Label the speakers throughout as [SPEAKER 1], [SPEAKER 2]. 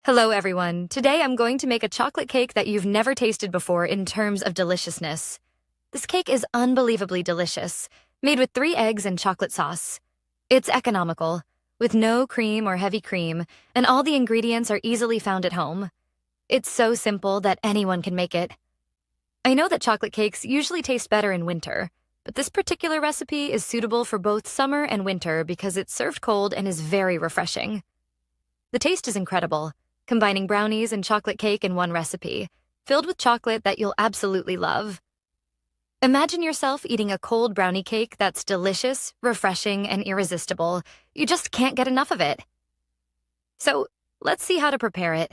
[SPEAKER 1] Hello everyone. Today I'm going to make a chocolate cake that you've never tasted before in terms of deliciousness. This cake is unbelievably delicious, made with 3 eggs and chocolate sauce. It's economical, with no cream or heavy cream, and all the ingredients are easily found at home. It's so simple that anyone can make it. I know that chocolate cakes usually taste better in winter, but this particular recipe is suitable for both summer and winter because it's served cold and is very refreshing. The taste is incredible, combining brownies and chocolate cake in one recipe, filled with chocolate that you'll absolutely love. Imagine yourself eating a cold brownie cake that's delicious, refreshing, and irresistible. You just can't get enough of it. So, let's see how to prepare it.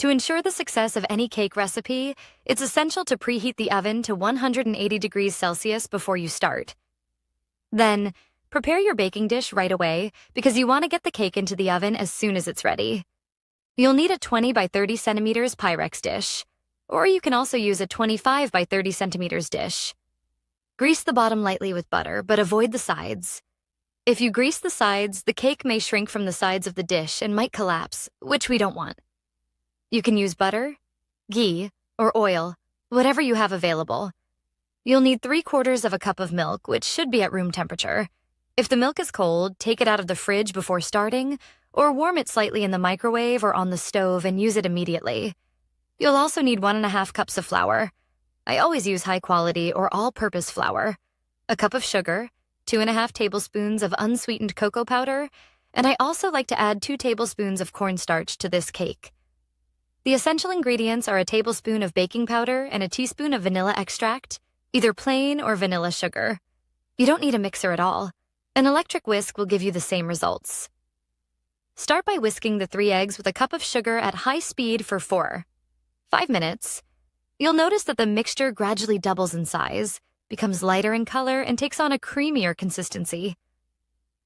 [SPEAKER 1] To ensure the success of any cake recipe, it's essential to preheat the oven to 180 degrees Celsius before you start. Then, prepare your baking dish right away because you want to get the cake into the oven as soon as it's ready. You'll need a 20 by 30 centimeters Pyrex dish, or you can also use a 25 by 30 centimeters dish. Grease the bottom lightly with butter, but avoid the sides. If you grease the sides, the cake may shrink from the sides of the dish and might collapse, which we don't want. You can use butter, ghee, or oil, whatever you have available. You'll need 3/4 of a cup of milk, which should be at room temperature. If the milk is cold, take it out of the fridge before starting, or warm it slightly in the microwave or on the stove and use it immediately. You'll also need 1½ cups of flour. I always use high-quality or all-purpose flour, a cup of sugar, 2½ tablespoons of unsweetened cocoa powder, and I also like to add 2 tablespoons of cornstarch to this cake. The essential ingredients are a tablespoon of baking powder and a teaspoon of vanilla extract, either plain or vanilla sugar. You don't need a mixer at all. An electric whisk will give you the same results. Start by whisking the 3 eggs with a cup of sugar at high speed for 5 minutes. You'll notice that the mixture gradually doubles in size, becomes lighter in color, and takes on a creamier consistency.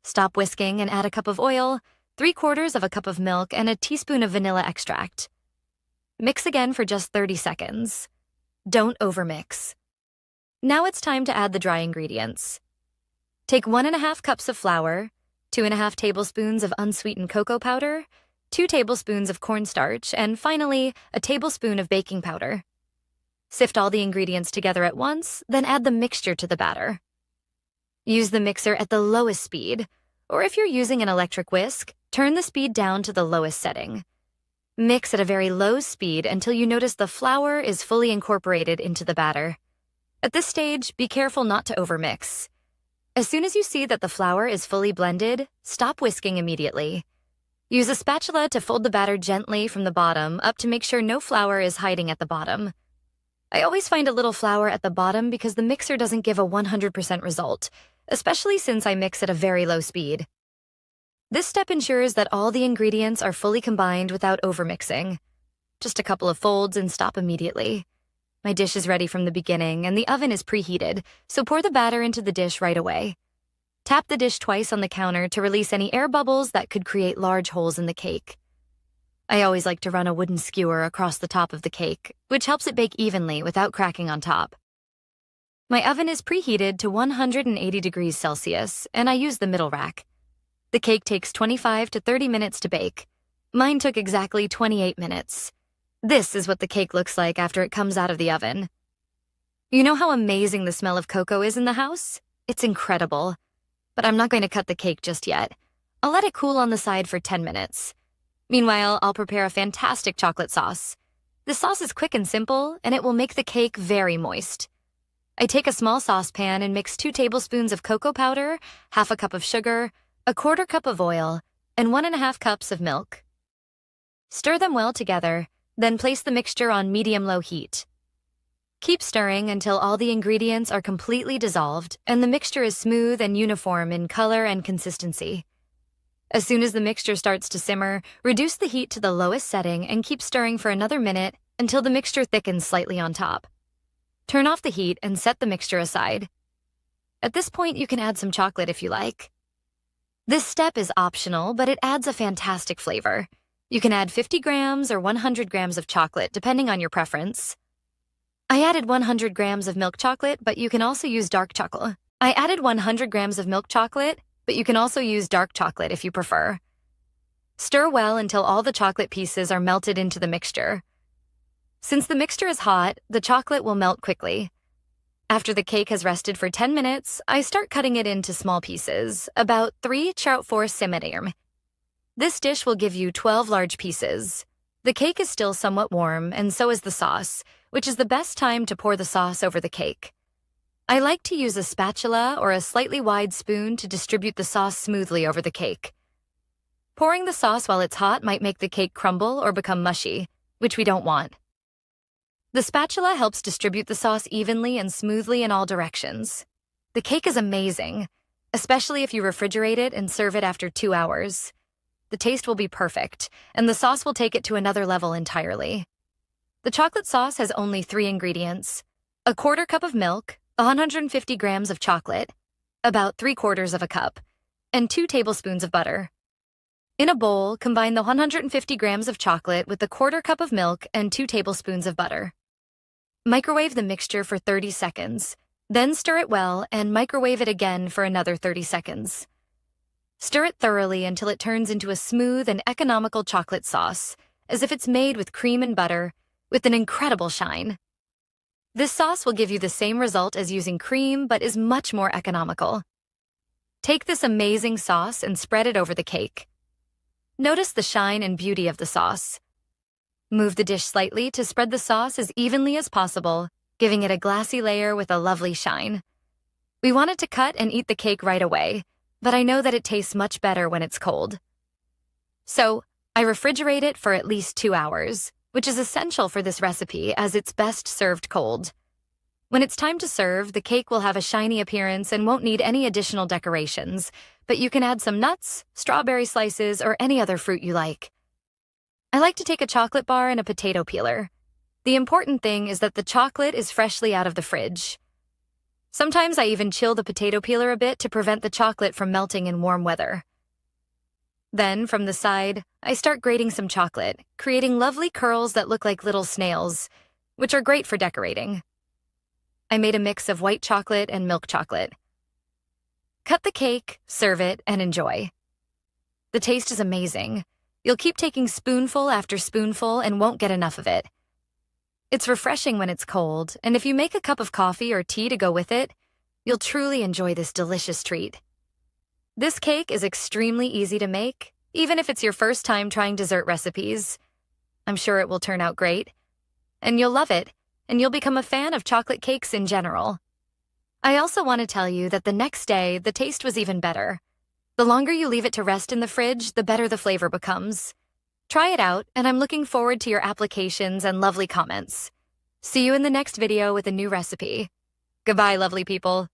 [SPEAKER 1] Stop whisking and add a cup of oil, 3/4 of a cup of milk, and a teaspoon of vanilla extract. Mix again for just 30 seconds. Don't overmix. Now it's time to add the dry ingredients. Take 1½ cups of flour, 2½ tablespoons of unsweetened cocoa powder, 2 tablespoons of cornstarch, and finally, a tablespoon of baking powder. Sift all the ingredients together at once, then add the mixture to the batter. Use the mixer at the lowest speed, or if you're using an electric whisk, turn the speed down to the lowest setting. Mix at a very low speed until you notice the flour is fully incorporated into the batter. At this stage, be careful not to overmix. As soon as you see that the flour is fully blended, stop whisking immediately. Use a spatula to fold the batter gently from the bottom up to make sure no flour is hiding at the bottom. I always find a little flour at the bottom because the mixer doesn't give a 100% result, especially since I mix at a very low speed. This step ensures that all the ingredients are fully combined without overmixing. Just a couple of folds and stop immediately. My dish is ready from the beginning and the oven is preheated, so pour the batter into the dish right away. Tap the dish twice on the counter to release any air bubbles that could create large holes in the cake. I always like to run a wooden skewer across the top of the cake, which helps it bake evenly without cracking on top. My oven is preheated to 180 degrees Celsius, and I use the middle rack. The cake takes 25 to 30 minutes to bake. Mine took exactly 28 minutes. This is what the cake looks like after it comes out of the oven. You know how amazing the smell of cocoa is in the house? It's incredible. But I'm not going to cut the cake just yet. I'll let it cool on the side for 10 minutes. Meanwhile, I'll prepare a fantastic chocolate sauce. This sauce is quick and simple, and it will make the cake very moist. I take a small saucepan and mix 2 tablespoons of cocoa powder, ½ cup of sugar, 1/4 cup of oil, and 1½ cups of milk. Stir them well together, then place the mixture on medium-low heat. Keep stirring until all the ingredients are completely dissolved and the mixture is smooth and uniform in color and consistency. As soon as the mixture starts to simmer, reduce the heat to the lowest setting and keep stirring for another minute until the mixture thickens slightly on top. Turn off the heat and set the mixture aside. At this point, you can add some chocolate if you like. This step is optional, but it adds a fantastic flavor. You can add 50 grams or 100 grams of chocolate, depending on your preference. I added 100 grams of milk chocolate, but you can also use dark chocolate. I added 100 grams of milk chocolate, but you can also use dark chocolate if you prefer. Stir well until all the chocolate pieces are melted into the mixture. Since the mixture is hot, the chocolate will melt quickly. After the cake has rested for 10 minutes, I start cutting it into small pieces, about 3-4 cm. This dish will give you 12 large pieces. The cake is still somewhat warm, and so is the sauce, which is the best time to pour the sauce over the cake. I like to use a spatula or a slightly wide spoon to distribute the sauce smoothly over the cake. Pouring the sauce while it's hot might make the cake crumble or become mushy, which we don't want. The spatula helps distribute the sauce evenly and smoothly in all directions. The cake is amazing, especially if you refrigerate it and serve it after 2 hours. The taste will be perfect, and the sauce will take it to another level entirely. The chocolate sauce has only 3 ingredients: a 1/4 cup of milk, 150 grams of chocolate, about 3/4 of a cup, and 2 tablespoons of butter. In a bowl, combine the 150 grams of chocolate with the 1/4 cup of milk and 2 tablespoons of butter. Microwave the mixture for 30 seconds, then stir it well and microwave it again for another 30 seconds. Stir it thoroughly until it turns into a smooth and economical chocolate sauce, as if it's made with cream and butter, with an incredible shine. This sauce will give you the same result as using cream, but is much more economical. Take this amazing sauce and spread it over the cake. Notice the shine and beauty of the sauce. Move the dish slightly to spread the sauce as evenly as possible, giving it a glassy layer with a lovely shine. We wanted to cut and eat the cake right away, but I know that it tastes much better when it's cold. So, I refrigerate it for at least 2 hours, which is essential for this recipe as it's best served cold. When it's time to serve, the cake will have a shiny appearance and won't need any additional decorations, but you can add some nuts, strawberry slices, or any other fruit you like. I like to take a chocolate bar and a potato peeler. The important thing is that the chocolate is freshly out of the fridge. Sometimes I even chill the potato peeler a bit to prevent the chocolate from melting in warm weather. Then, from the side, I start grating some chocolate, creating lovely curls that look like little snails, which are great for decorating. I made a mix of white chocolate and milk chocolate. Cut the cake, serve it, and enjoy. The taste is amazing. You'll keep taking spoonful after spoonful and won't get enough of it. It's refreshing when it's cold, and if you make a cup of coffee or tea to go with it, you'll truly enjoy this delicious treat. This cake is extremely easy to make, even if it's your first time trying dessert recipes. I'm sure it will turn out great, and you'll love it, and you'll become a fan of chocolate cakes in general. I also want to tell you that the next day, the taste was even better. The longer you leave it to rest in the fridge, the better the flavor becomes. Try it out, and I'm looking forward to your applications and lovely comments. See you in the next video with a new recipe. Goodbye, lovely people.